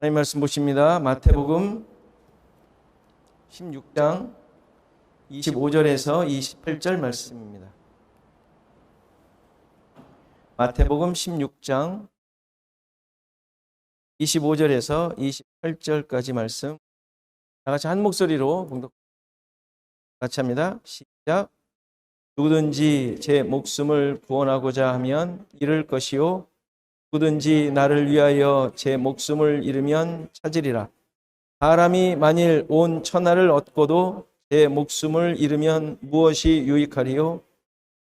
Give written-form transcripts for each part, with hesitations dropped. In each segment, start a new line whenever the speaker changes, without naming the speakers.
하나님 말씀 보십니다. 마태복음 16장 25절에서 28절 말씀입니다. 마태복음 16장 25절에서 28절까지 말씀 다 같이 한 목소리로 봉독 같이 합니다. 시작. 누구든지 제 목숨을 구원하고자 하면 잃을 것이요 누구든지 나를 위하여 제 목숨을 잃으면 찾으리라. 사람이 만일 온 천하를 얻고도 제 목숨을 잃으면 무엇이 유익하리요?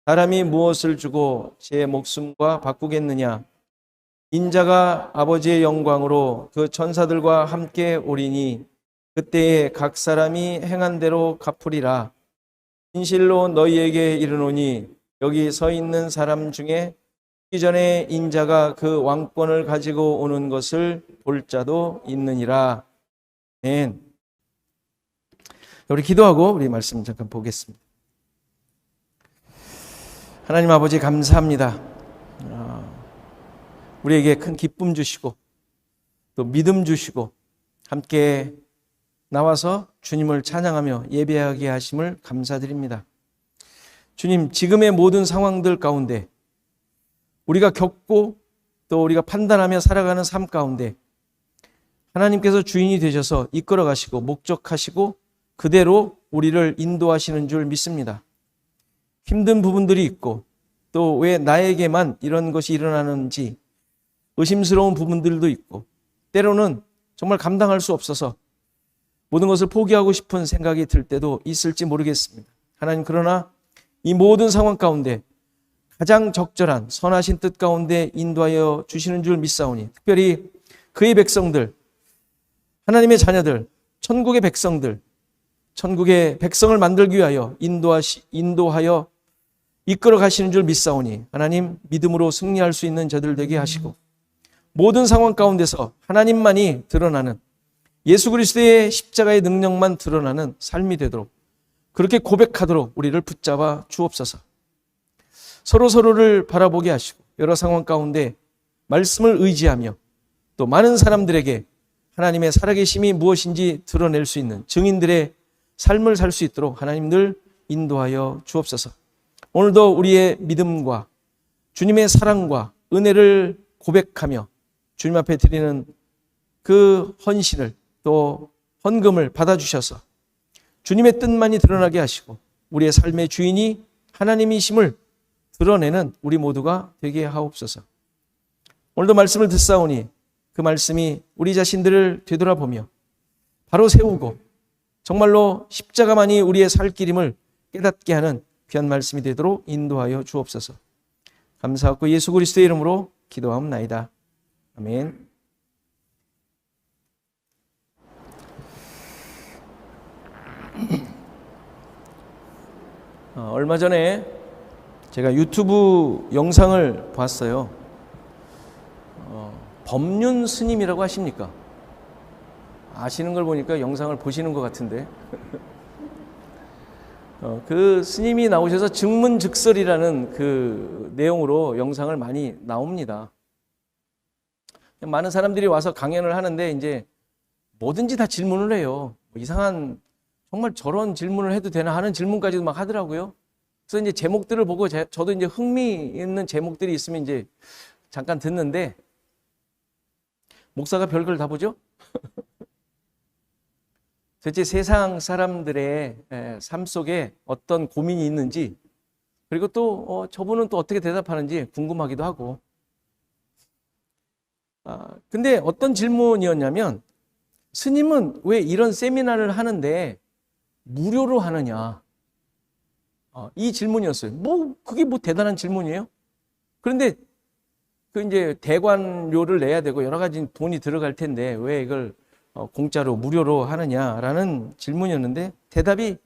사람이 무엇을 주고 제 목숨과 바꾸겠느냐? 인자가 아버지의 영광으로 그 천사들과 함께 오리니 그때에 각 사람이 행한 대로 갚으리라. 진실로 너희에게 이르노니 여기 서 있는 사람 중에 이전에 인자가 그 왕권을 가지고 오는 것을 볼 자도 있느니라. 아멘. 우리 기도하고 우리 말씀 잠깐 보겠습니다. 하나님 아버지 감사합니다. 우리에게 큰 기쁨 주시고 또 믿음 주시고 함께 나와서 주님을 찬양하며 예배하게 하심을 감사드립니다. 주님, 지금의 모든 상황들 가운데 우리가 겪고 또 우리가 판단하며 살아가는 삶 가운데 하나님께서 주인이 되셔서 이끌어 가시고 목적하시고 그대로 우리를 인도하시는 줄 믿습니다. 힘든 부분들이 있고 또 왜 나에게만 이런 것이 일어나는지 의심스러운 부분들도 있고 때로는 정말 감당할 수 없어서 모든 것을 포기하고 싶은 생각이 들 때도 있을지 모르겠습니다. 하나님, 그러나 이 모든 상황 가운데 가장 적절한 선하신 뜻 가운데 인도하여 주시는 줄 믿사오니 특별히 그의 백성들, 하나님의 자녀들, 천국의 백성들, 천국의 백성을 만들기 위하여 인도하여 이끌어 가시는 줄 믿사오니 하나님, 믿음으로 승리할 수 있는 저들 되게 하시고 모든 상황 가운데서 하나님만이 드러나는 예수 그리스도의 십자가의 능력만 드러나는 삶이 되도록 그렇게 고백하도록 우리를 붙잡아 주옵소서. 서로를 바라보게 하시고 여러 상황 가운데 말씀을 의지하며 또 많은 사람들에게 하나님의 살아계심이 무엇인지 드러낼 수 있는 증인들의 삶을 살 수 있도록 하나님 늘 인도하여 주옵소서. 오늘도 우리의 믿음과 주님의 사랑과 은혜를 고백하며 주님 앞에 드리는 그 헌신을 또 헌금을 받아주셔서 주님의 뜻만이 드러나게 하시고 우리의 삶의 주인이 하나님이심을 드러내는 우리 모두가 되게 하옵소서. 오늘도 말씀을 듣사오니 그 말씀이 우리 자신들을 되돌아보며 바로 세우고 정말로 십자가만이 우리의 살 길임을 깨닫게 하는 귀한 말씀이 되도록 인도하여 주옵소서. 감사하고 예수 그리스도의 이름으로 기도하옵나이다. 아멘. 얼마 전에 제가 유튜브 영상을 봤어요. 법륜 스님이라고 아십니까? 아시는 걸 보니까 영상을 보시는 것 같은데 그 스님이 나오셔서 증문즉설이라는 그 내용으로 영상을 많이 나옵니다. 많은 사람들이 와서 강연을 하는데 이제 뭐든지 다 질문을 해요. 이상한 정말 저런 질문을 해도 되나 하는 질문까지도 막 하더라고요. 그래서 이제 제목들을 보고 저도 이제 흥미있는 제목들이 있으면 이제 잠깐 듣는데 목사가 별걸 다 보죠? 도대체 세상 사람들의 삶 속에 어떤 고민이 있는지 그리고 또 저분은 또 어떻게 대답하는지 궁금하기도 하고 근데 어떤 질문이었냐면 스님은 왜 이런 세미나를 하는데 무료로 하느냐 이 질문이었어요. 그게 대단한 질문이에요? 그런데 그 이제 대관료를 내야 되고 여러 가지 돈이 들어갈 텐데 왜 이걸 공짜로 무료로 하느냐라는 질문이었는데 대답이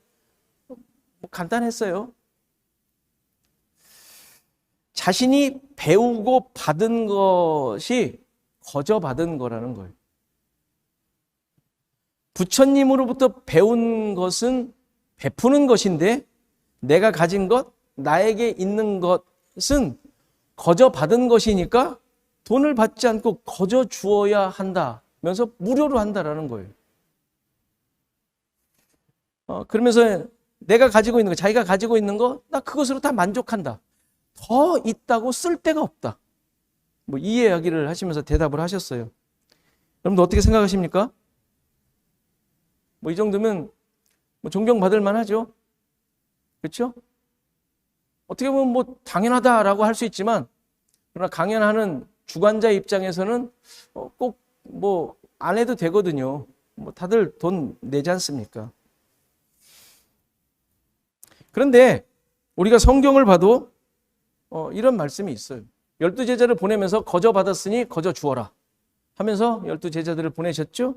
간단했어요. 자신이 배우고 받은 것이 거저 받은 거라는 거예요. 부처님으로부터 배운 것은 베푸는 것인데 내가 가진 것, 나에게 있는 것은 거저 받은 것이니까 돈을 받지 않고 거저 주어야 한다. 하면서 무료로 한다라는 거예요. 그러면서 내가 가지고 있는 거, 자기가 가지고 있는 거, 나 그것으로 다 만족한다. 더 있다고 쓸 데가 없다. 뭐 이 이야기를 하시면서 대답을 하셨어요. 여러분들 어떻게 생각하십니까? 뭐 이 정도면 뭐 존경받을 만하죠. 그렇죠? 어떻게 보면 뭐 당연하다라고 할 수 있지만, 그러나 강연하는 주관자 입장에서는 꼭 뭐 안 해도 되거든요. 뭐 다들 돈 내지 않습니까? 그런데 우리가 성경을 봐도 이런 말씀이 있어요. 12제자를 보내면서 거저 받았으니 거저 주어라 하면서 12제자들을 보내셨죠.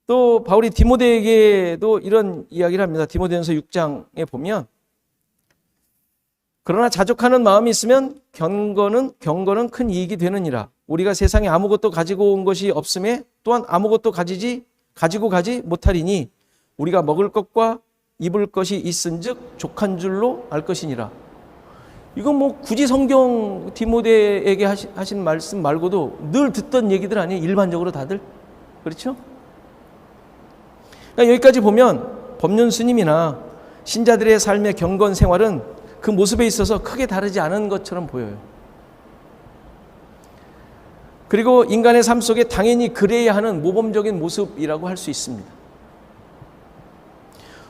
또 바울이 디모데에게도 이런 이야기를 합니다. 디모데전서 6장에 보면, 그러나 자족하는 마음이 있으면 경건은 큰 이익이 되느니라. 우리가 세상에 아무것도 가지고 온 것이 없음에 또한 아무것도 가지고 가지 못하리니 우리가 먹을 것과 입을 것이 있은즉 족한 줄로 알 것이니라. 이건 뭐 굳이 성경 디모데에게 하신 말씀 말고도 늘 듣던 얘기들 아니에요? 일반적으로 다들. 그렇죠? 그러니까 여기까지 보면 법륜 스님이나 신자들의 삶의 경건 생활은 그 모습에 있어서 크게 다르지 않은 것처럼 보여요. 그리고 인간의 삶 속에 당연히 그래야 하는 모범적인 모습이라고 할 수 있습니다.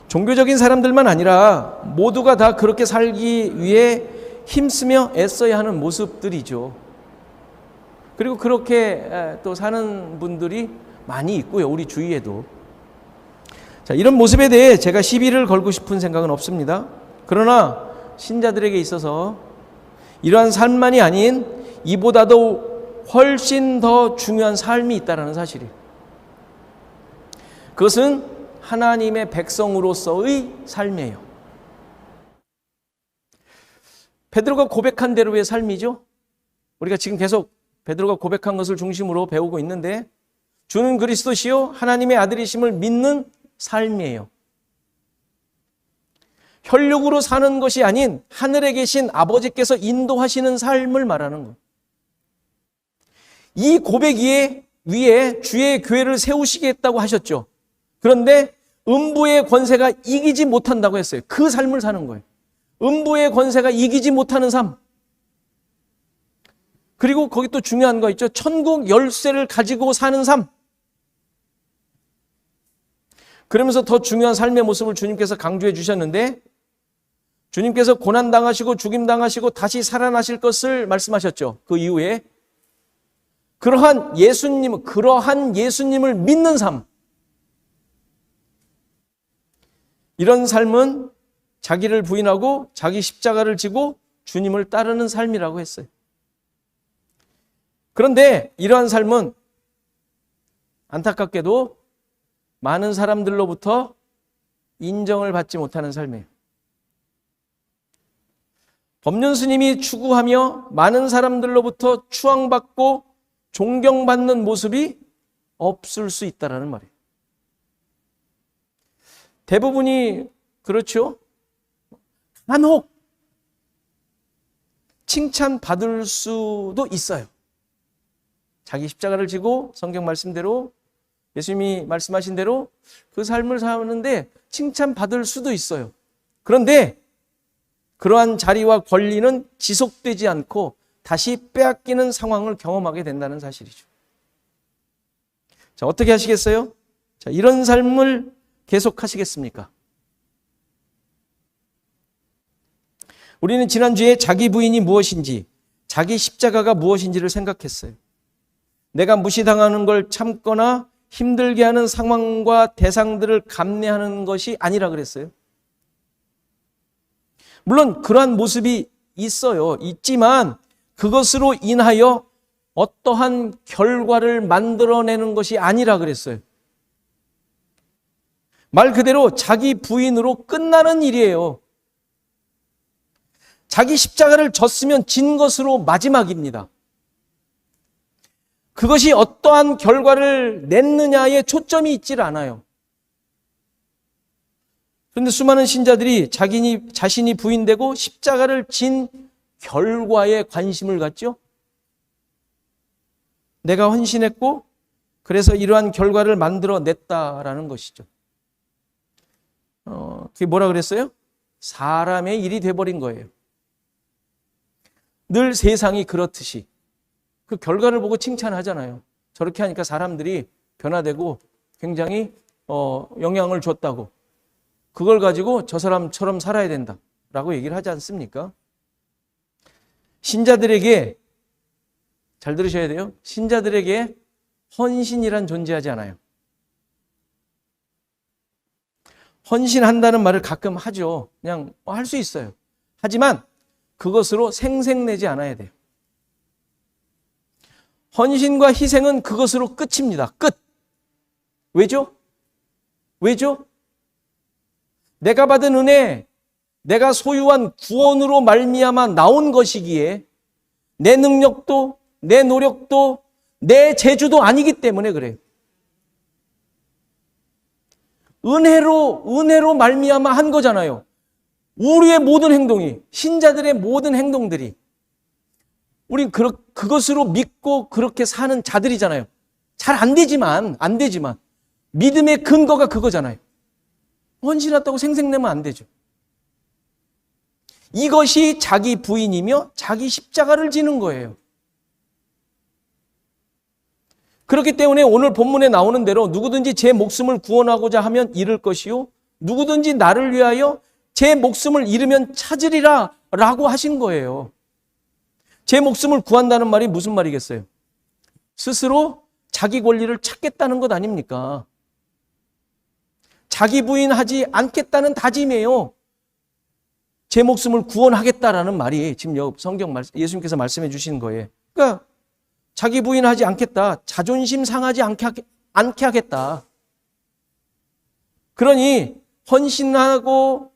종교적인 사람들만 아니라 모두가 다 그렇게 살기 위해 힘쓰며 애써야 하는 모습들이죠. 그리고 그렇게 또 사는 분들이 많이 있고요. 우리 주위에도. 자, 이런 모습에 대해 제가 시비를 걸고 싶은 생각은 없습니다. 그러나 신자들에게 있어서 이러한 삶만이 아닌 이보다도 훨씬 더 중요한 삶이 있다는 사실이에요. 그것은 하나님의 백성으로서의 삶이에요. 베드로가 고백한 대로의 삶이죠. 우리가 지금 계속 베드로가 고백한 것을 중심으로 배우고 있는데, 주는 그리스도시요 하나님의 아들이심을 믿는 삶이에요. 혈육으로 사는 것이 아닌 하늘에 계신 아버지께서 인도하시는 삶을 말하는 것. 이 고백 위에 주의 교회를 세우시겠다고 하셨죠. 그런데 음부의 권세가 이기지 못한다고 했어요. 그 삶을 사는 거예요. 음부의 권세가 이기지 못하는 삶. 그리고 거기 또 중요한 거 있죠. 천국 열쇠를 가지고 사는 삶. 그러면서 더 중요한 삶의 모습을 주님께서 강조해 주셨는데, 주님께서 고난당하시고 죽임당하시고 다시 살아나실 것을 말씀하셨죠. 그 이후에 그러한 예수님을 믿는 삶. 이런 삶은 자기를 부인하고 자기 십자가를 지고 주님을 따르는 삶이라고 했어요. 그런데 이러한 삶은 안타깝게도 많은 사람들로부터 인정을 받지 못하는 삶이에요. 법륜 스님이 추구하며 많은 사람들로부터 추앙받고 존경받는 모습이 없을 수 있다는 말이에요. 대부분이 그렇죠. 간혹 칭찬받을 수도 있어요. 자기 십자가를 지고 성경 말씀대로, 예수님이 말씀하신 대로 그 삶을 사는데 칭찬받을 수도 있어요. 그런데 그러한 자리와 권리는 지속되지 않고 다시 빼앗기는 상황을 경험하게 된다는 사실이죠. 자, 어떻게 하시겠어요? 자, 이런 삶을 계속하시겠습니까? 우리는 지난주에 자기 부인이 무엇인지, 자기 십자가가 무엇인지를 생각했어요. 내가 무시당하는 걸 참거나 힘들게 하는 상황과 대상들을 감내하는 것이 아니라 그랬어요. 물론 그러한 모습이 있지만 그것으로 인하여 어떠한 결과를 만들어내는 것이 아니라 그랬어요. 말 그대로 자기 부인으로 끝나는 일이에요. 자기 십자가를 졌으면 진 것으로 마지막입니다. 그것이 어떠한 결과를 냈느냐에 초점이 있질 않아요. 그런데 수많은 신자들이 자신이 부인되고 십자가를 진 결과에 관심을 갖죠. 내가 헌신했고 그래서 이러한 결과를 만들어냈다라는 것이죠. 그게 뭐라 그랬어요? 사람의 일이 돼버린 거예요. 늘 세상이 그렇듯이 그 결과를 보고 칭찬하잖아요. 저렇게 하니까 사람들이 변화되고 굉장히 영향을 줬다고. 그걸 가지고 저 사람처럼 살아야 된다라고 얘기를 하지 않습니까? 신자들에게, 잘 들으셔야 돼요. 신자들에게 헌신이란 존재하지 않아요. 헌신한다는 말을 가끔 하죠. 그냥 할 수 있어요. 하지만 그것으로 생색내지 않아야 돼요. 헌신과 희생은 그것으로 끝입니다. 끝. 왜죠? 왜죠? 내가 받은 은혜, 내가 소유한 구원으로 말미암아 나온 것이기에 내 능력도, 내 노력도, 내 재주도 아니기 때문에 그래요. 은혜로 말미암아 한 거잖아요. 우리의 모든 행동이, 신자들의 모든 행동들이 우린 그것으로 믿고 그렇게 사는 자들이잖아요. 잘 안 되지만 믿음의 근거가 그거잖아요. 헌신했다고 생색내면 안 되죠. 이것이 자기 부인이며 자기 십자가를 지는 거예요. 그렇기 때문에 오늘 본문에 나오는 대로 누구든지 제 목숨을 구원하고자 하면 잃을 것이요 누구든지 나를 위하여 제 목숨을 잃으면 찾으리라 라고 하신 거예요. 제 목숨을 구한다는 말이 무슨 말이겠어요? 스스로 자기 권리를 찾겠다는 것 아닙니까? 자기 부인하지 않겠다는 다짐이에요. 제 목숨을 구원하겠다라는 말이 지금 성경 예수님께서 말씀해 주신 거예요. 그러니까 자기 부인하지 않겠다. 자존심 상하지 않게 하겠다. 그러니 헌신하고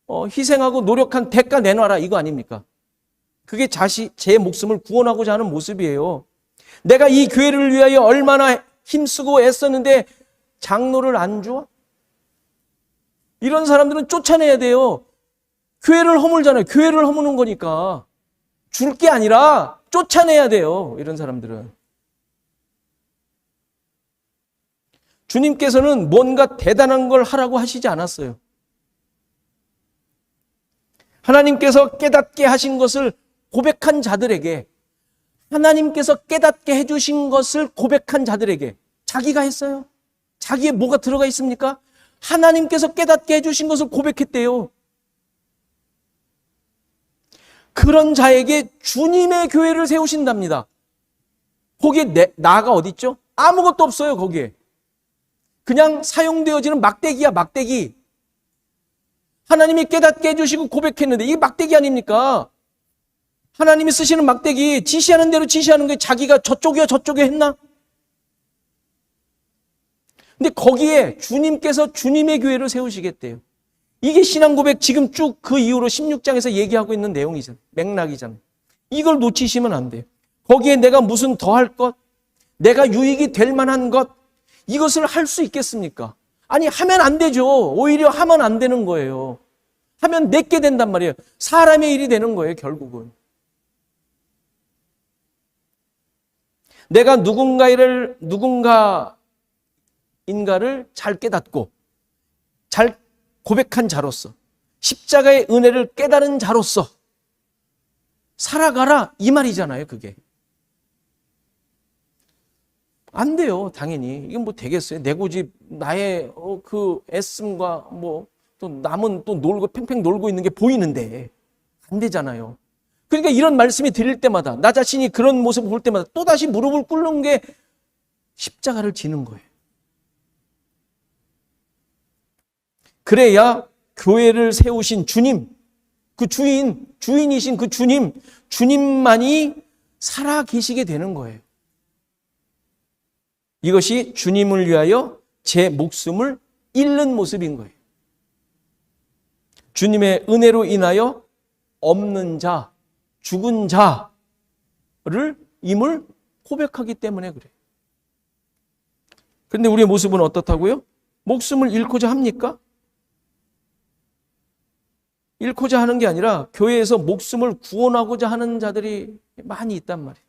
희생하고 노력한 대가 내놔라 이거 아닙니까? 그게 제 목숨을 구원하고자 하는 모습이에요. 내가 이 교회를 위하여 얼마나 힘쓰고 애썼는데 장로를 안 줘? 이런 사람들은 쫓아내야 돼요. 교회를 허물잖아요. 교회를 허무는 거니까. 줄 게 아니라 쫓아내야 돼요. 이런 사람들은. 주님께서는 뭔가 대단한 걸 하라고 하시지 않았어요. 하나님께서 깨닫게 하신 것을 고백한 자들에게, 하나님께서 깨닫게 해주신 것을 고백한 자들에게 자기가 했어요? 자기에 뭐가 들어가 있습니까? 하나님께서 깨닫게 해주신 것을 고백했대요. 그런 자에게 주님의 교회를 세우신답니다. 거기에 나가 어디 있죠? 아무것도 없어요. 거기에 그냥 사용되어지는 막대기야. 막대기. 하나님이 깨닫게 해주시고 고백했는데 이게 막대기 아닙니까? 하나님이 쓰시는 막대기, 지시하는 대로 지시하는 게 자기가 저쪽이요 저쪽에 했나? 근데 거기에 주님께서 주님의 교회를 세우시겠대요. 이게 신앙고백 지금 쭉 그 이후로 16장에서 얘기하고 있는 내용이잖아요. 맥락이잖아요. 이걸 놓치시면 안 돼요. 거기에 내가 무슨 더할 것, 내가 유익이 될 만한 것, 이것을 할 수 있겠습니까? 아니, 하면 안 되죠. 오히려 하면 안 되는 거예요. 하면 내게 된단 말이에요. 사람의 일이 되는 거예요, 결국은. 내가 누군가인가를 잘 깨닫고 잘 고백한 자로서 십자가의 은혜를 깨달은 자로서 살아가라 이 말이잖아요. 그게 안 돼요. 당연히 이게 뭐 되겠어요? 내 고집, 나의 그 애씀과 뭐 또 남은 또 놀고 팽팽 놀고 있는 게 보이는데 안 되잖아요. 그러니까 이런 말씀이 들릴 때마다 나 자신이 그런 모습을 볼 때마다 또다시 무릎을 꿇는 게 십자가를 지는 거예요. 그래야 교회를 세우신 주님, 그 주인이신 그 주님만이 살아 계시게 되는 거예요. 이것이 주님을 위하여 제 목숨을 잃는 모습인 거예요. 주님의 은혜로 인하여 없는 자, 죽은 자를 임을 고백하기 때문에 그래요. 그런데 우리의 모습은 어떻다고요? 목숨을 잃고자 합니까? 잃고자 하는 게 아니라 교회에서 목숨을 구원하고자 하는 자들이 많이 있단 말이에요.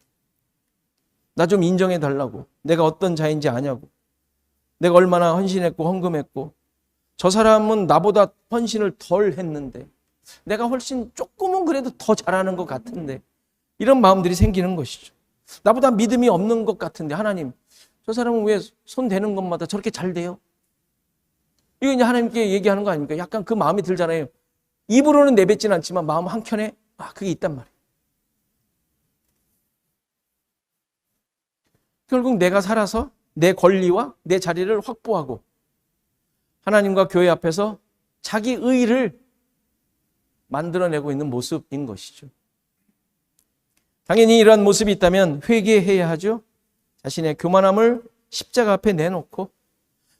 나 좀 인정해 달라고. 내가 어떤 자인지 아냐고. 내가 얼마나 헌신했고 헌금했고 저 사람은 나보다 헌신을 덜 했는데 내가 훨씬 조금은 그래도 더 잘하는 것 같은데 이런 마음들이 생기는 것이죠. 나보다 믿음이 없는 것 같은데 하나님 저 사람은 왜 손 대는 것마다 저렇게 잘 돼요? 이거 이제 하나님께 얘기하는 거 아닙니까? 약간 그 마음이 들잖아요. 입으로는 내뱉진 않지만 마음 한켠에 그게 있단 말이에요. 결국 내가 살아서 내 권리와 내 자리를 확보하고 하나님과 교회 앞에서 자기 의의를 만들어내고 있는 모습인 것이죠. 당연히 이러한 모습이 있다면 회개해야 하죠. 자신의 교만함을 십자가 앞에 내놓고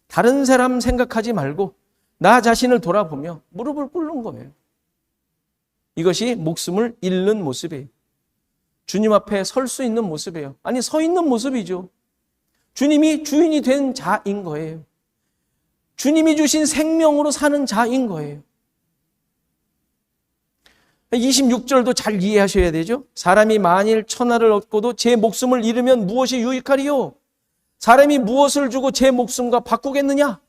다른 사람 생각하지 말고 나 자신을 돌아보며 무릎을 꿇는 거예요. 이것이 목숨을 잃는 모습이에요. 주님 앞에 설 수 있는 모습이에요. 아니, 서 있는 모습이죠. 주님이 주인이 된 자인 거예요. 주님이 주신 생명으로 사는 자인 거예요. 26절도 잘 이해하셔야 되죠. 사람이 만일 천하를 얻고도 제 목숨을 잃으면 무엇이 유익하리요? 사람이 무엇을 주고 제 목숨과 바꾸겠느냐?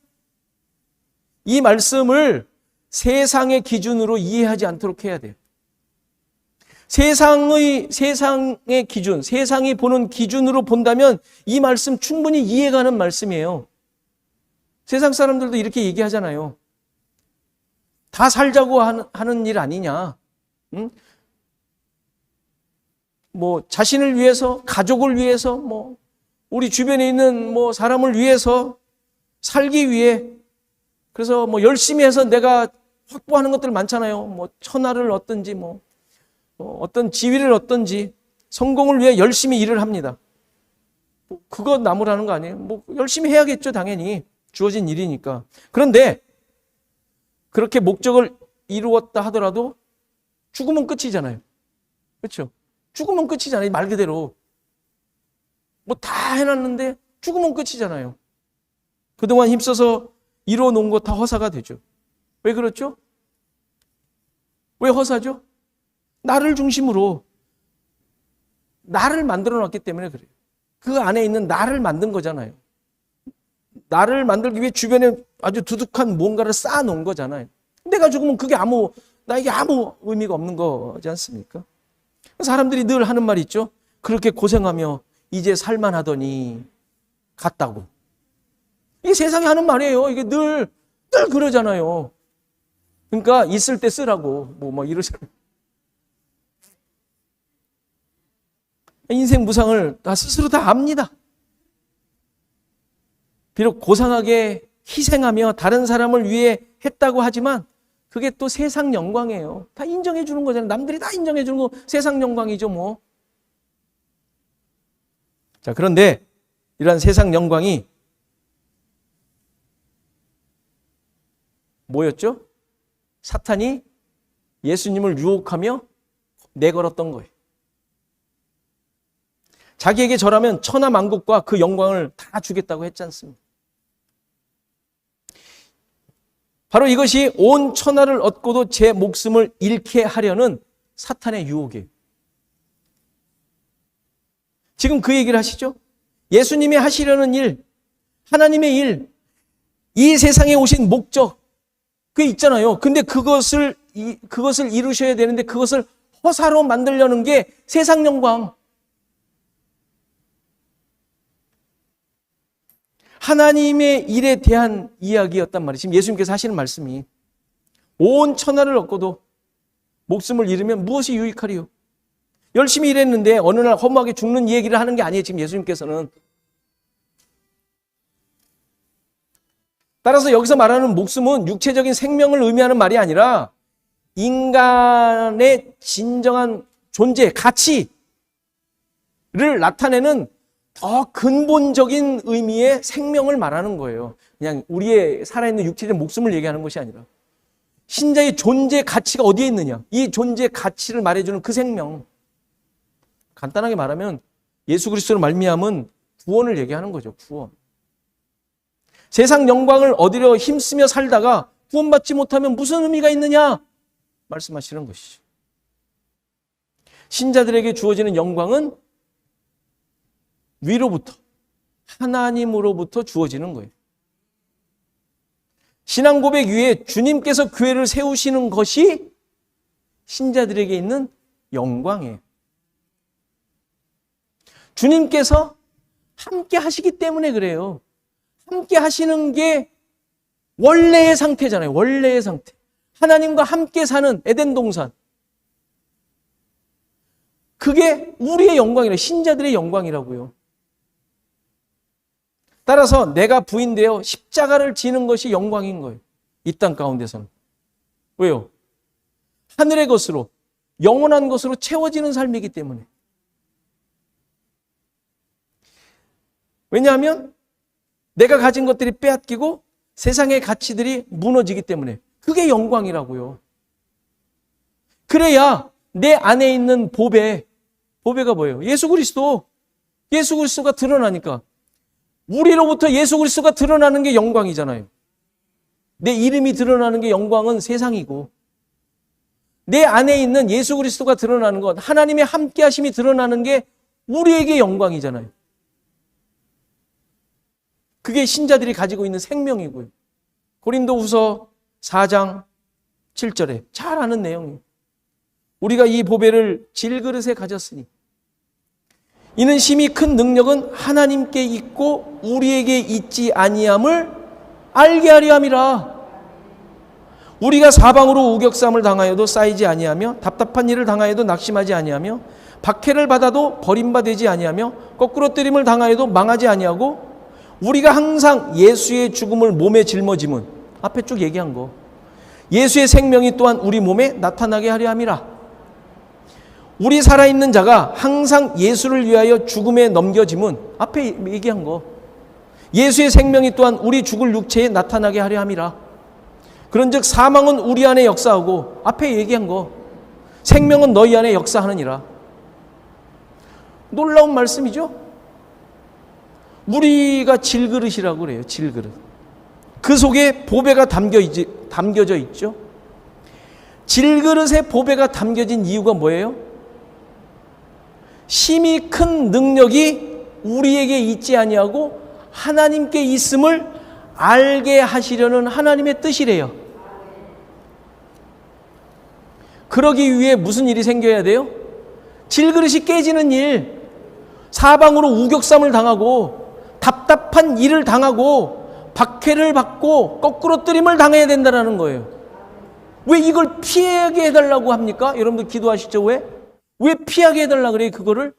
이 말씀을 세상의 기준으로 이해하지 않도록 해야 돼요. 세상의 기준, 세상이 보는 기준으로 본다면 이 말씀 충분히 이해가는 말씀이에요. 세상 사람들도 이렇게 얘기하잖아요. 다 살자고 하는 일 아니냐? 응? 뭐 자신을 위해서, 가족을 위해서, 뭐 우리 주변에 있는 뭐 사람을 위해서 살기 위해 그래서 뭐 열심히 해서 내가 확보하는 것들 많잖아요. 뭐 천하를 얻든지 뭐 어떤 지위를 얻든지 성공을 위해 열심히 일을 합니다. 그거 나무라는 거 아니에요? 뭐 열심히 해야겠죠, 당연히. 주어진 일이니까. 그런데 그렇게 목적을 이루었다 하더라도 죽으면 끝이잖아요. 그렇죠? 죽으면 끝이잖아요. 말 그대로. 뭐 다 해놨는데 죽으면 끝이잖아요. 그동안 힘써서 이루어놓은 거 다 허사가 되죠. 왜 그렇죠? 왜 허사죠? 나를 중심으로 나를 만들어놨기 때문에 그래요. 그 안에 있는 나를 만든 거잖아요. 나를 만들기 위해 주변에 아주 두둑한 뭔가를 쌓아놓은 거잖아요. 내가 죽으면 그게 나에게 아무 의미가 없는 거지 않습니까? 사람들이 늘 하는 말이 있죠. 그렇게 고생하며 이제 살만하더니 갔다고. 이게 세상에 하는 말이에요. 이게 늘 그러잖아요. 그러니까 있을 때 쓰라고 뭐 이러잖아요. 인생 무상을 다 스스로 다 압니다. 비록 고상하게 희생하며 다른 사람을 위해 했다고 하지만 그게 또 세상 영광이에요. 다 인정해 주는 거잖아요. 남들이 다 인정해 주는 거 세상 영광이죠, 뭐. 자, 그런데 이러한 세상 영광이 뭐였죠? 사탄이 예수님을 유혹하며 내걸었던 거예요. 자기에게 절하면 천하 만국과 그 영광을 다 주겠다고 했지 않습니까? 바로 이것이 온 천하를 얻고도 제 목숨을 잃게 하려는 사탄의 유혹이에요. 지금 그 얘기를 하시죠? 예수님이 하시려는 일, 하나님의 일, 이 세상에 오신 목적, 그게 있잖아요. 근데 그것을 이루셔야 되는데 그것을 허사로 만들려는 게 세상 영광. 하나님의 일에 대한 이야기였단 말이에요. 지금 예수님께서 하시는 말씀이 온 천하를 얻고도 목숨을 잃으면 무엇이 유익하리요? 열심히 일했는데 어느 날 허무하게 죽는 얘기를 하는 게 아니에요. 지금 예수님께서는. 따라서 여기서 말하는 목숨은 육체적인 생명을 의미하는 말이 아니라 인간의 진정한 존재, 가치를 나타내는 더 근본적인 의미의 생명을 말하는 거예요. 그냥 우리의 살아있는 육체적 목숨을 얘기하는 것이 아니라 신자의 존재 가치가 어디에 있느냐, 이 존재 가치를 말해주는 그 생명. 간단하게 말하면 예수 그리스도로 말미암은 구원을 얘기하는 거죠. 구원. 세상 영광을 얻으려 힘쓰며 살다가 구원받지 못하면 무슨 의미가 있느냐 말씀하시는 것이죠. 신자들에게 주어지는 영광은 위로부터, 하나님으로부터 주어지는 거예요. 신앙 고백 위에 주님께서 교회를 세우시는 것이 신자들에게 있는 영광이에요. 주님께서 함께 하시기 때문에 그래요. 함께 하시는 게 원래의 상태잖아요. 원래의 상태. 하나님과 함께 사는 에덴 동산. 그게 우리의 영광이라, 신자들의 영광이라고요. 따라서 내가 부인되어 십자가를 지는 것이 영광인 거예요. 이 땅 가운데서는. 왜요? 하늘의 것으로, 영원한 것으로 채워지는 삶이기 때문에. 왜냐하면 내가 가진 것들이 빼앗기고 세상의 가치들이 무너지기 때문에. 그게 영광이라고요. 그래야 내 안에 있는 보배가 뭐예요? 예수 그리스도. 예수 그리스도가 드러나니까. 우리로부터 예수 그리스도가 드러나는 게 영광이잖아요. 내 이름이 드러나는 게 영광은 세상이고, 내 안에 있는 예수 그리스도가 드러나는 것, 하나님의 함께 하심이 드러나는 게 우리에게 영광이잖아요. 그게 신자들이 가지고 있는 생명이고요. 고린도후서 4장 7절에 잘 아는 내용이에요. 우리가 이 보배를 질그릇에 가졌으니 이는 심히 큰 능력은 하나님께 있고 우리에게 있지 아니함을 알게 하려 함이라. 우리가 사방으로 우격삼을 당하여도 쌓이지 아니하며 답답한 일을 당하여도 낙심하지 아니하며 박해를 받아도 버림받지 아니하며 거꾸로 뜨림을 당하여도 망하지 아니하고 우리가 항상 예수의 죽음을 몸에 짊어짐은, 앞에 쭉 얘기한 거, 예수의 생명이 또한 우리 몸에 나타나게 하려 함이라. 우리 살아있는 자가 항상 예수를 위하여 죽음에 넘겨짐은, 앞에 얘기한 거, 예수의 생명이 또한 우리 죽을 육체에 나타나게 하려 함이라. 그런즉 사망은 우리 안에 역사하고, 앞에 얘기한 거, 생명은 너희 안에 역사하느니라. 놀라운 말씀이죠. 우리가 질그릇이라고 그래요. 질그릇. 그 속에 보배가 담겨져 있죠. 질그릇에 보배가 담겨진 이유가 뭐예요? 심히 큰 능력이 우리에게 있지 아니하고 하나님께 있음을 알게 하시려는 하나님의 뜻이래요. 그러기 위해 무슨 일이 생겨야 돼요? 질그릇이 깨지는 일, 사방으로 우격삼을 당하고 답답한 일을 당하고 박해를 받고 거꾸로 뜨림을 당해야 된다는 거예요. 왜 이걸 피하게 해달라고 합니까? 여러분들 기도하시죠? 왜 피하게 해달라고 그래요, 그거를?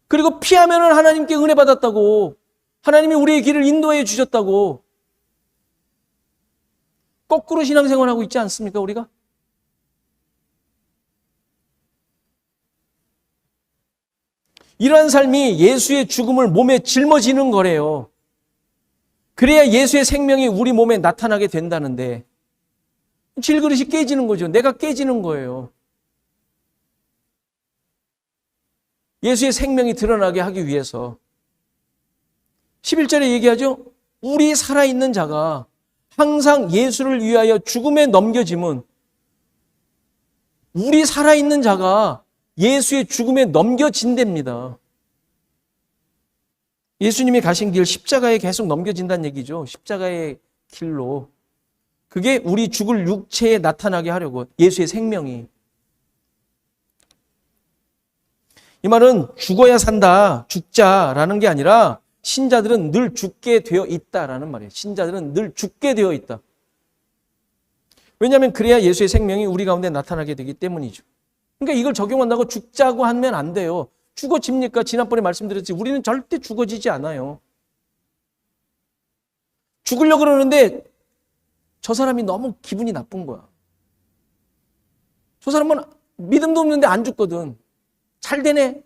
그리고 피하면은 하나님께 은혜 받았다고, 하나님이 우리의 길을 인도해 주셨다고. 거꾸로 신앙생활하고 있지 않습니까, 우리가? 이러한 삶이 예수의 죽음을 몸에 짊어지는 거래요. 그래야 예수의 생명이 우리 몸에 나타나게 된다는데, 질그릇이 깨지는 거죠. 내가 깨지는 거예요. 예수의 생명이 드러나게 하기 위해서. 11절에 얘기하죠. 우리 살아있는 자가 항상 예수를 위하여 죽음에 넘겨짐은, 우리 살아있는 자가 예수의 죽음에 넘겨진답니다. 예수님이 가신 길, 십자가에 계속 넘겨진다는 얘기죠. 십자가의 길로. 그게 우리 죽을 육체에 나타나게 하려고, 예수의 생명이. 이 말은 죽어야 산다, 죽자라는 게 아니라 신자들은 늘 죽게 되어 있다라는 말이에요. 신자들은 늘 죽게 되어 있다. 왜냐하면 그래야 예수의 생명이 우리 가운데 나타나게 되기 때문이죠. 그러니까 이걸 적용한다고 죽자고 하면 안 돼요. 죽어집니까? 지난번에 말씀드렸지, 우리는 절대 죽어지지 않아요. 죽으려고 그러는데 저 사람이 너무 기분이 나쁜 거야. 저 사람은 믿음도 없는데 안 죽거든. 잘 되네.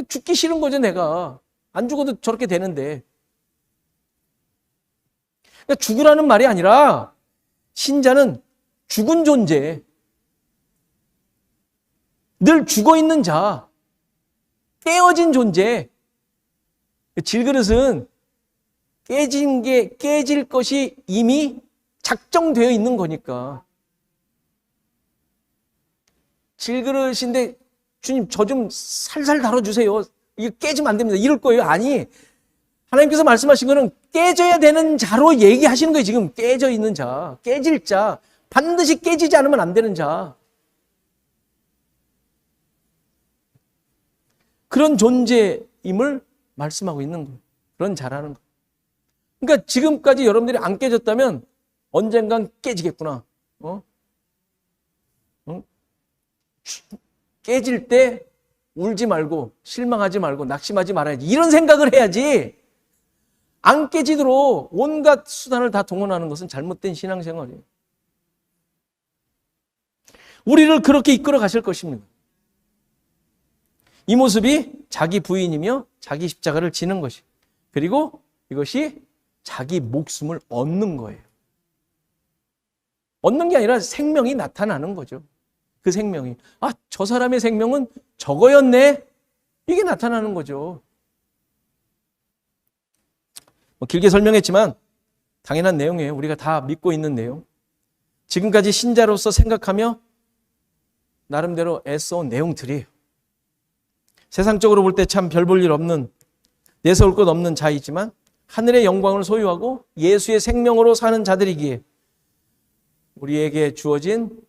죽기 싫은 거죠, 내가. 안 죽어도 저렇게 되는데. 그러니까 죽으라는 말이 아니라 신자는 죽은 존재, 늘 죽어있는 자, 깨어진 존재. 질그릇은 깨질 것이 이미 작정되어 있는 거니까. 질그릇인데 주님 저 좀 살살 다뤄주세요. 이게 깨지면 안 됩니다. 이럴 거예요. 아니, 하나님께서 말씀하신 거는 깨져야 되는 자로 얘기하시는 거예요. 지금 깨져 있는 자, 깨질 자, 반드시 깨지지 않으면 안 되는 자. 그런 존재임을 말씀하고 있는 거예요. 그런 자라는 거예요. 그러니까 지금까지 여러분들이 안 깨졌다면 언젠간 깨지겠구나. 깨질 때 울지 말고 실망하지 말고 낙심하지 말아야지. 이런 생각을 해야지. 안 깨지도록 온갖 수단을 다 동원하는 것은 잘못된 신앙생활이에요. 우리를 그렇게 이끌어 가실 것입니다. 이 모습이 자기 부인이며 자기 십자가를 지는 것이, 그리고 이것이 자기 목숨을 얻는 거예요. 얻는 게 아니라 생명이 나타나는 거죠. 그 생명이, 아, 저 사람의 생명은 저거였네, 이게 나타나는 거죠. 길게 설명했지만 당연한 내용이에요. 우리가 다 믿고 있는 내용. 지금까지 신자로서 생각하며 나름대로 애써온 내용들이에요. 세상적으로 볼 때 참 별 볼 일 없는, 내세울 것 없는 자이지만 하늘의 영광을 소유하고 예수의 생명으로 사는 자들이기에 우리에게 주어진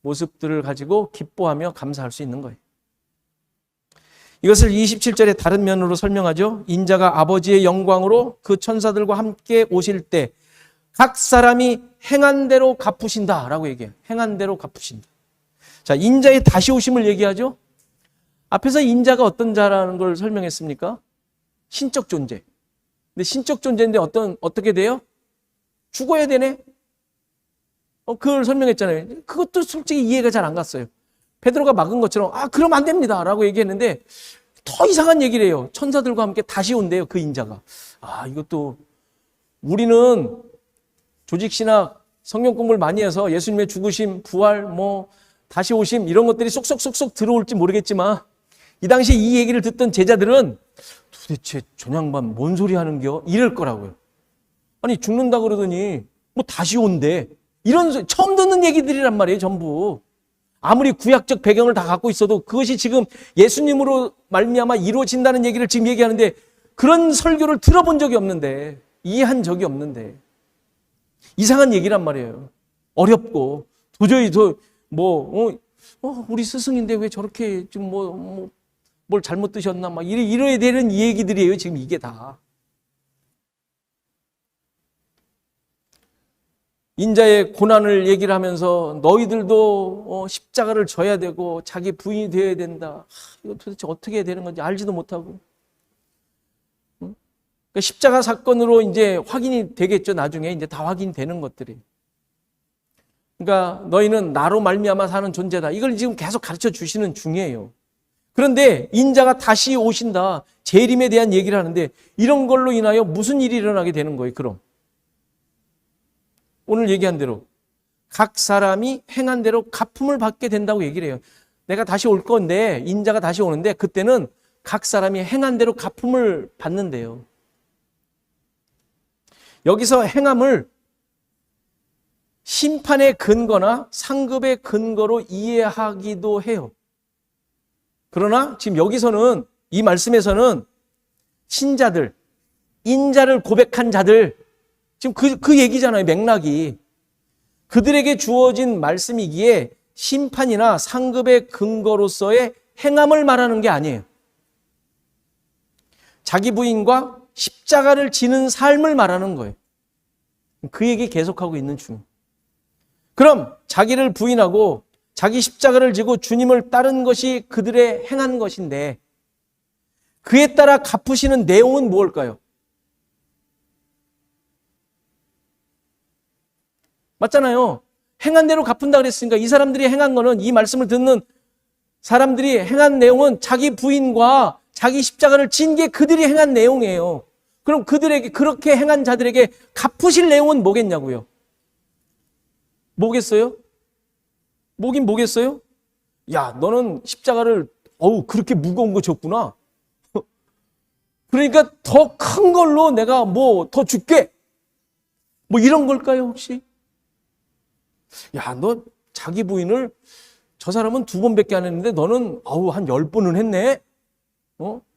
모습들을 가지고 기뻐하며 감사할 수 있는 거예요. 이것을 27절의 다른 면으로 설명하죠. 인자가 아버지의 영광으로 그 천사들과 함께 오실 때 각 사람이 행한 대로 갚으신다 라고 얘기해요. 행한 대로 갚으신다. 자, 인자의 다시 오심을 얘기하죠. 앞에서 인자가 어떤 자라는 걸 설명했습니까? 신적 존재. 근데 신적 존재인데 어떻게 돼요? 죽어야 되네? 그걸 설명했잖아요. 그것도 솔직히 이해가 잘 안 갔어요. 베드로가 막은 것처럼, 아, 그럼 안 됩니다 라고 얘기했는데 더 이상한 얘기를 해요. 천사들과 함께 다시 온대요, 그 인자가. 아, 이것도 우리는 조직신학, 성경 공부를 많이 해서 예수님의 죽으심, 부활, 다시 오심 이런 것들이 쏙쏙쏙쏙 들어올지 모르겠지만 이 당시에 이 얘기를 듣던 제자들은 도대체 저 양반 뭔 소리 하는겨? 이럴 거라고요. 아니, 죽는다 그러더니 다시 온대. 이런 소리, 처음 듣는 얘기들이란 말이에요, 전부. 아무리 구약적 배경을 다 갖고 있어도 그것이 지금 예수님으로 말미암아 이루어진다는 얘기를 지금 얘기하는데 그런 설교를 들어본 적이 없는데, 이해한 적이 없는데 이상한 얘기란 말이에요. 어렵고 도저히 우리 스승인데 왜 저렇게 좀 뭘 잘못 드셨나 막 이래야 되는 이 얘기들이에요. 지금 이게 다. 인자의 고난을 얘기를 하면서 너희들도 십자가를 져야 되고 자기 부인이 되어야 된다. 이거 도대체 어떻게 해야 되는 건지 알지도 못하고. 그러니까 십자가 사건으로 이제 확인이 되겠죠. 나중에 이제 다 확인되는 것들이. 그러니까 너희는 나로 말미암아 사는 존재다. 이걸 지금 계속 가르쳐 주시는 중이에요. 그런데 인자가 다시 오신다. 재림에 대한 얘기를 하는데 이런 걸로 인하여 무슨 일이 일어나게 되는 거예요, 그럼? 오늘 얘기한 대로 각 사람이 행한 대로 갚음을 받게 된다고 얘기를 해요. 내가 다시 올 건데, 인자가 다시 오는데 그때는 각 사람이 행한 대로 갚음을 받는데요. 여기서 행함을 심판의 근거나 상급의 근거로 이해하기도 해요. 그러나 지금 여기서는, 이 말씀에서는 신자들, 인자를 고백한 자들, 지금 그 얘기잖아요, 맥락이. 그들에게 주어진 말씀이기에 심판이나 상급의 근거로서의 행함을 말하는 게 아니에요. 자기 부인과 십자가를 지는 삶을 말하는 거예요. 그 얘기 계속하고 있는 중. 그럼 자기를 부인하고 자기 십자가를 지고 주님을 따른 것이 그들의 행한 것인데 그에 따라 갚으시는 내용은 무엇일까요? 맞잖아요. 행한 대로 갚은다 그랬으니까 이 사람들이 행한 거는, 이 말씀을 듣는 사람들이 행한 내용은 자기 부인과 자기 십자가를 진 게 그들이 행한 내용이에요. 그럼 그들에게, 그렇게 행한 자들에게 갚으실 내용은 뭐겠냐고요? 뭐겠어요? 뭐긴 뭐겠어요? 야, 너는 십자가를 그렇게 무거운 거 졌구나. 그러니까 더 큰 걸로 내가 더 줄게. 이런 걸까요, 혹시? 야, 너 자기 부인을, 저 사람은 2번밖에 안 했는데 너는 한 10번은 했네.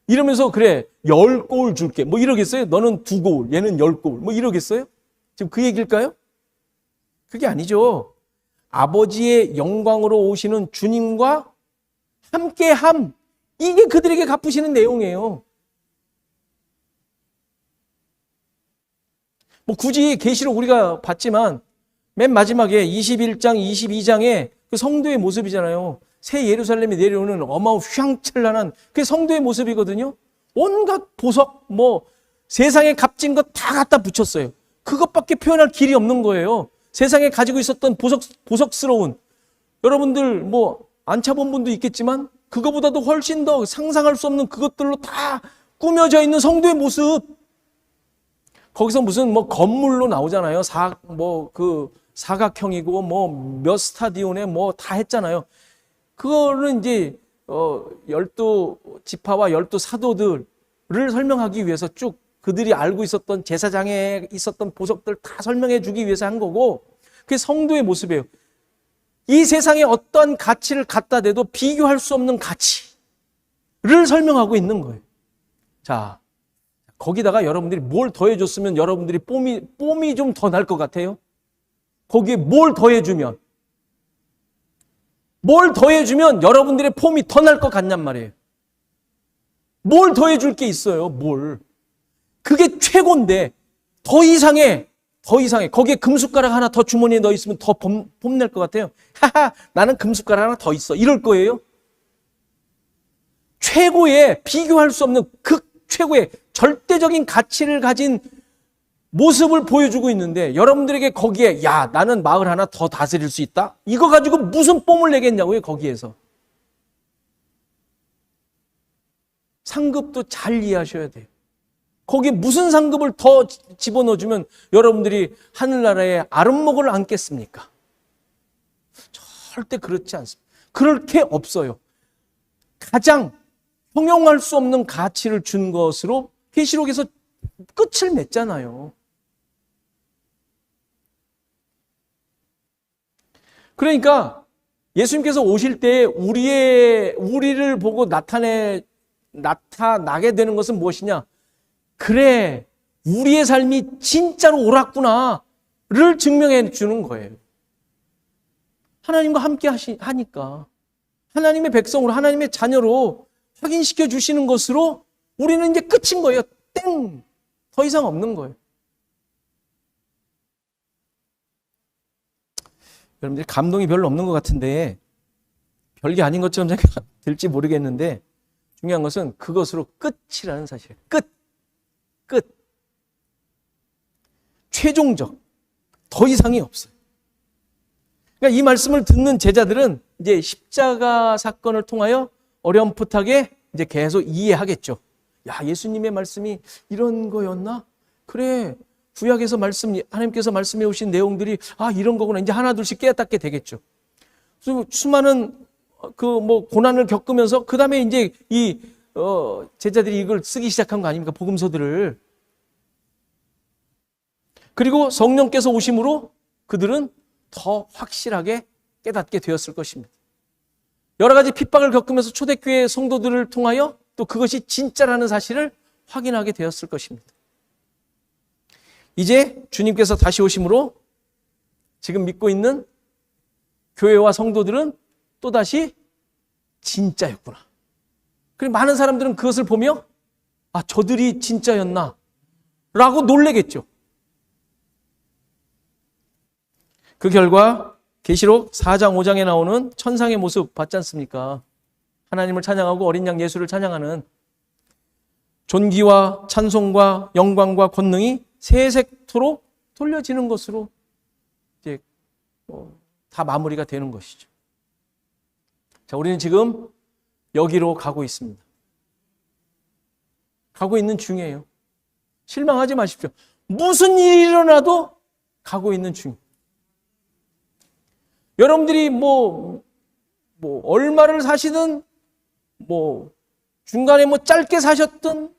이러면서 그래 10고울 줄게 뭐 이러겠어요? 너는 2고울 얘는 10고울 뭐 이러겠어요? 지금 그 얘기일까요? 그게 아니죠. 아버지의 영광으로 오시는 주님과 함께함, 이게 그들에게 갚으시는 내용이에요. 뭐 굳이 계시록 우리가 봤지만 맨 마지막에 21장, 22장에 그 성도의 모습이잖아요. 새 예루살렘에 내려오는 어마어마한 휘황찬란한 그게 성도의 모습이거든요. 온갖 보석, 뭐 세상에 값진 것 다 갖다 붙였어요. 그것밖에 표현할 길이 없는 거예요. 세상에 가지고 있었던 보석스러운, 여러분들 뭐 안 차본 분도 있겠지만 그거보다도 훨씬 더 상상할 수 없는 그것들로 다 꾸며져 있는 성도의 모습. 거기서 무슨 뭐 건물로 나오잖아요. 사각형이고 뭐 몇 스타디온에 뭐 다 했잖아요. 그거는 이제 12지파와 12사도들을 설명하기 위해서 쭉 그들이 알고 있었던 제사장에 있었던 보석들 다 설명해 주기 위해서 한 거고, 그게 성도의 모습이에요. 이 세상에 어떠한 가치를 갖다 대도 비교할 수 없는 가치를 설명하고 있는 거예요. 자, 거기다가 여러분들이 뭘 더해줬으면 여러분들이 뽐이 좀 더 날 것 같아요? 거기에 뭘 더해주면 여러분들의 폼이 더 날 것 같냔 말이에요. 뭘 더해줄 게 있어요, 뭘. 그게 최고인데, 더 이상해. 거기에 금숟가락 하나 더 주머니에 넣어 있으면 더 폼낼 것 같아요. 하하, 나는 금숟가락 하나 더 있어. 이럴 거예요. 최고의, 비교할 수 없는 최고의 절대적인 가치를 가진 모습을 보여주고 있는데, 여러분들에게 거기에 야, 나는 마을 하나 더 다스릴 수 있다? 이거 가지고 무슨 뽐을 내겠냐고요, 거기에서. 상급도 잘 이해하셔야 돼요. 거기에 무슨 상급을 더 집어넣어주면 여러분들이 하늘나라의 아름목을 안겠습니까? 절대 그렇지 않습니다. 그럴 게 없어요. 가장 형용할 수 없는 가치를 준 것으로 계시록에서 끝을 맺잖아요. 그러니까 예수님께서 오실 때 우리를 보고 나타나게 되는 것은 무엇이냐? 그래, 우리의 삶이 진짜로 옳았구나를 증명해 주는 거예요. 하나님과 함께 하니까 하나님의 백성으로, 하나님의 자녀로 확인시켜 주시는 것으로 우리는 이제 끝인 거예요. 땡! 더 이상 없는 거예요. 여러분들이 감동이 별로 없는 것 같은데, 별게 아닌 것처럼 생각될지 모르겠는데, 중요한 것은 그것으로 끝이라는 사실이에요. 끝. 최종적. 더 이상이 없어요. 그러니까 이 말씀을 듣는 제자들은 이제 십자가 사건을 통하여 어렴풋하게 이제 계속 이해하겠죠. 야, 예수님의 말씀이 이런 거였나? 그래, 구약에서 하나님께서 말씀해 오신 내용들이 이런 거구나. 이제 하나둘씩 깨닫게 되겠죠. 수많은 고난을 겪으면서 그 다음에 이제 제자들이 이걸 쓰기 시작한 거 아닙니까? 복음서들을. 그리고 성령께서 오심으로 그들은 더 확실하게 깨닫게 되었을 것입니다. 여러 가지 핍박을 겪으면서 초대교회 성도들을 통하여 또 그것이 진짜라는 사실을 확인하게 되었을 것입니다. 이제 주님께서 다시 오심으로 지금 믿고 있는 교회와 성도들은 또다시 진짜였구나. 그리고 많은 사람들은 그것을 보며 저들이 진짜였나? 라고 놀래겠죠. 그 결과 계시록 4장 5장에 나오는 천상의 모습 봤지 않습니까? 하나님을 찬양하고 어린 양 예수를 찬양하는 존귀와 찬송과 영광과 권능이 세색토록 돌려지는 것으로 이제 다 마무리가 되는 것이죠. 자, 우리는 지금 여기로 가고 있습니다. 가고 있는 중이에요. 실망하지 마십시오. 무슨 일이 일어나도 가고 있는 중. 여러분들이 얼마를 사시든, 중간에 짧게 사셨든,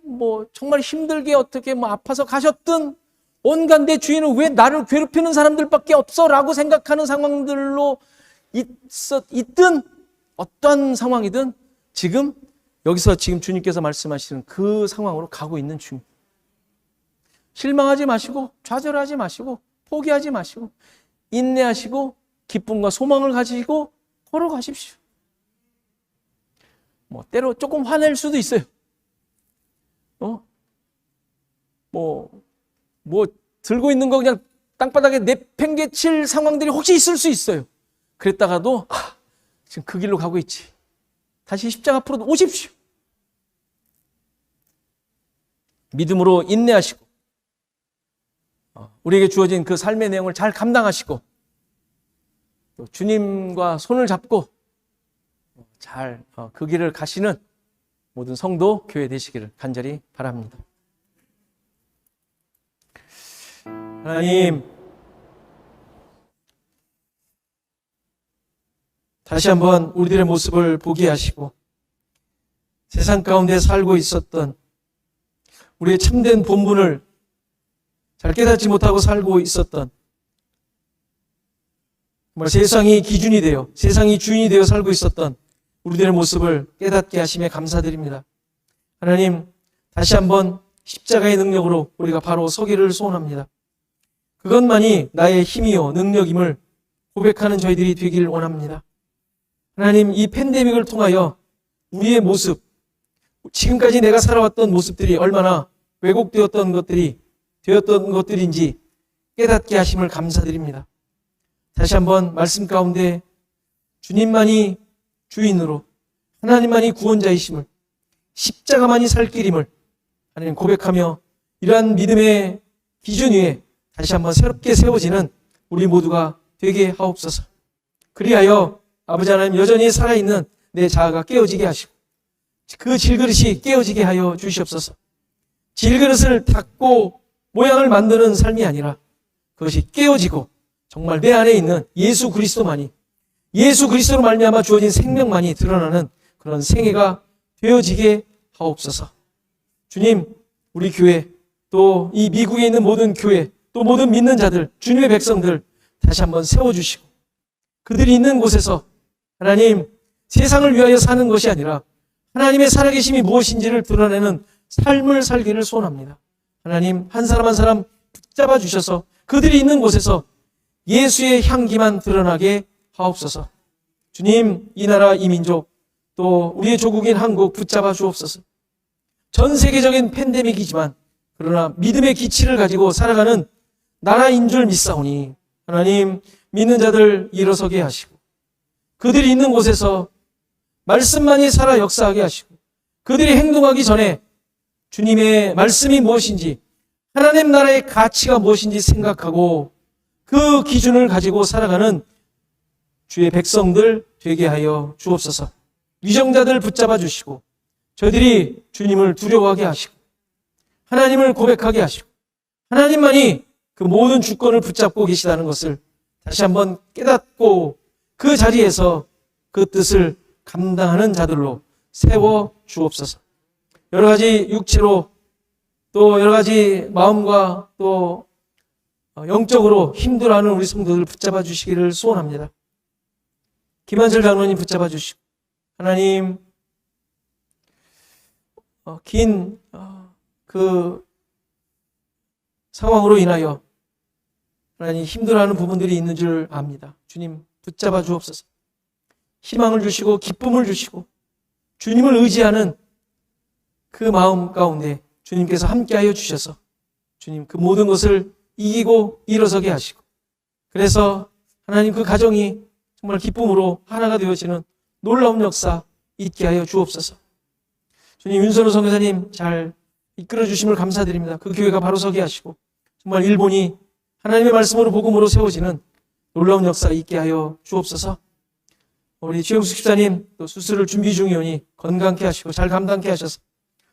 정말 힘들게 어떻게 아파서 가셨든, 온갖 내 주인은 왜 나를 괴롭히는 사람들밖에 없어? 라고 생각하는 상황들로 있든, 어떤 상황이든, 지금 여기서 지금 주님께서 말씀하시는 그 상황으로 가고 있는 중. 실망하지 마시고 좌절하지 마시고 포기하지 마시고 인내하시고 기쁨과 소망을 가지고 걸어가십시오. 때로 조금 화낼 수도 있어요. 들고 있는 거 그냥 땅바닥에 내팽개칠 상황들이 혹시 있을 수 있어요. 그랬다가도 지금 그 길로 가고 있지. 다시 십자가 앞으로 오십시오. 믿음으로 인내하시고 우리에게 주어진 그 삶의 내용을 잘 감당하시고 또 주님과 손을 잡고 잘 그 길을 가시는 모든 성도 교회 되시기를 간절히 바랍니다. 하나님, 다시 한번 우리들의 모습을 보게 하시고 세상 가운데 살고 있었던 우리의 참된 본분을 잘 깨닫지 못하고 살고 있었던 정말 세상이 기준이 되어 세상이 주인이 되어 살고 있었던 우리들의 모습을 깨닫게 하심에 감사드립니다. 하나님, 다시 한번 십자가의 능력으로 우리가 바로 서기를 소원합니다. 그것만이 나의 힘이요 능력임을 고백하는 저희들이 되길 원합니다. 하나님, 이 팬데믹을 통하여 우리의 모습, 지금까지 내가 살아왔던 모습들이 얼마나 왜곡되었던 것들인지 깨닫게 하심을 감사드립니다. 다시 한번 말씀 가운데 주님만이 주인으로 하나님만이 구원자이심을 십자가만이 살 길임을 하나님 고백하며 이러한 믿음의 기준 위에 다시 한번 새롭게 세워지는 우리 모두가 되게 하옵소서. 그리하여 아버지 하나님 여전히 살아있는 내 자아가 깨어지게 하시고 그 질그릇이 깨어지게 하여 주시옵소서. 질그릇을 닦고 모양을 만드는 삶이 아니라 그것이 깨어지고 정말 내 안에 있는 예수 그리스도만이 예수 그리스도로 말미암아 주어진 생명만이 드러나는 그런 생애가 되어지게 하옵소서. 주님, 우리 교회 또 이 미국에 있는 모든 교회 또 모든 믿는 자들 주님의 백성들 다시 한번 세워주시고 그들이 있는 곳에서 하나님 세상을 위하여 사는 것이 아니라 하나님의 살아계심이 무엇인지를 드러내는 삶을 살기를 소원합니다. 하나님 한 사람 한 사람 붙잡아 주셔서 그들이 있는 곳에서 예수의 향기만 드러나게 하옵소서. 주님, 이 나라 이 민족 또 우리의 조국인 한국 붙잡아 주옵소서. 전 세계적인 팬데믹이지만 그러나 믿음의 기치를 가지고 살아가는 나라인 줄 믿사오니 하나님 믿는 자들 일어서게 하시고 그들이 있는 곳에서 말씀만이 살아 역사하게 하시고 그들이 행동하기 전에 주님의 말씀이 무엇인지 하나님 나라의 가치가 무엇인지 생각하고 그 기준을 가지고 살아가는 주의 백성들 되게 하여 주옵소서. 위정자들 붙잡아 주시고 저희들이 주님을 두려워하게 하시고 하나님을 고백하게 하시고 하나님만이 그 모든 주권을 붙잡고 계시다는 것을 다시 한번 깨닫고 그 자리에서 그 뜻을 감당하는 자들로 세워 주옵소서. 여러 가지 육체로 또 여러 가지 마음과 또 영적으로 힘들어하는 우리 성도들 붙잡아 주시기를 소원합니다. 김한철 장로님 붙잡아 주시고 하나님 긴 그 상황으로 인하여 하나님 힘들어하는 부분들이 있는 줄 압니다. 주님 붙잡아 주옵소서. 희망을 주시고 기쁨을 주시고 주님을 의지하는 그 마음 가운데 주님께서 함께하여 주셔서 주님 그 모든 것을 이기고 일어서게 하시고 그래서 하나님 그 가정이 정말 기쁨으로 하나가 되어지는 놀라운 역사 있게 하여 주옵소서. 주님 윤선호 선교사님 잘 이끌어 주심을 감사드립니다. 그 교회가 바로 서게 하시고 정말 일본이 하나님의 말씀으로 복음으로 세워지는 놀라운 역사 있게 하여 주옵소서. 우리 최영숙 집사님 또 수술을 준비 중이오니 건강케 하시고 잘 감당케 하셔서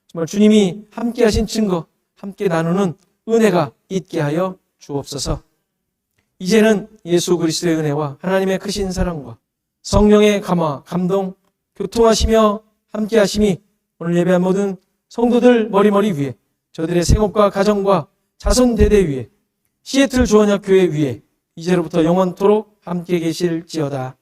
정말 주님이 함께 하신 증거 함께 나누는 은혜가 있게 하여 주옵소서. 이제는 예수 그리스도의 은혜와 하나님의 크신 사랑과 성령의 감화, 감동, 교통하시며 함께 하심이 오늘 예배한 모든 성도들 머리머리 위에 저들의 생업과 가정과 자손 대대 위에 시애틀 조언약 교회 위에 이제로부터 영원토록 함께 계실지어다.